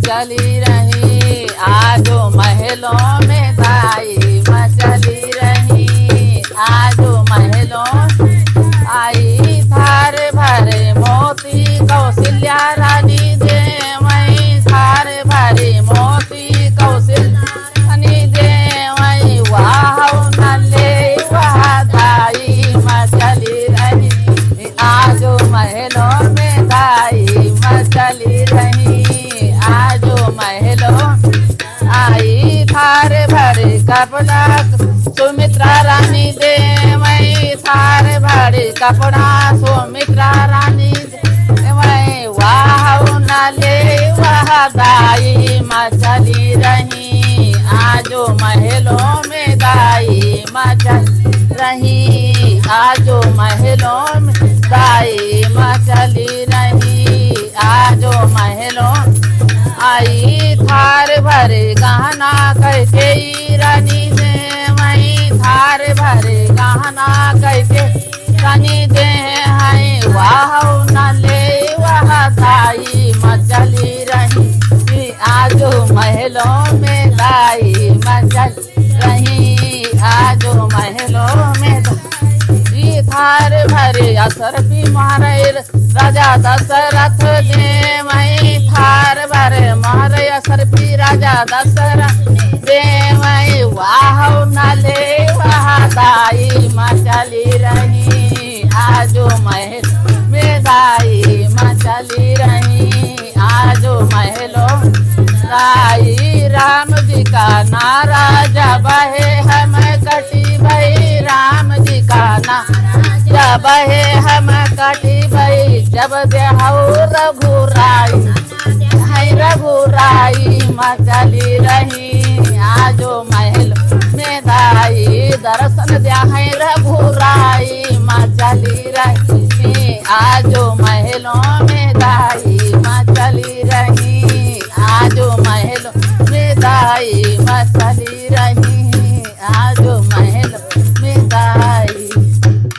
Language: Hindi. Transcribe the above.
मचली रही, आजो महलों में दाई मचली रही, आजो महलों आई थार भरे मोती कौशल्या रानी दे वही थार भरे मोती कौशल्या रानी दे वही वाह नले वह दाई मचली रही, आजो महलों में दाई मचली रही, आजो महलों आई थार भरे कपड़ा सुमित्रा रानी दे वही थार भरे कपड़ा सुमित्रा रानी दे वही वाह नले वह दाई मचली रही, आजो महलों में दाई मचल रही, आजो महलों में दाई मचली रही, आजो महलों आई थार भरे गहना कैसे रानी दे वही थार भरे गहना कैसे रानी दे हैं वाह नले वह दाई मचली रही, आजो महलों में दाई मचल रही, आजो महलों में थार भरे असरपी मारे राजा दशरथ दे वही थार भरे मारे असरपी राजा दशरथ दे वही वाह नले वह दाई मचली रही, आजो महल में दाई मचली रही, आजो महलों दाई राम जी का नारा जब है हम कटी भई, राम जी का नारा जब है हम कटी भई, जब देहु रघुराई है रघुराई मचली रही, आजो महल में दाई दर्शन दे है रघुराई मचली रही, आजो महलों में दाई मचली रही, आजो महलों में दाई मचली रही।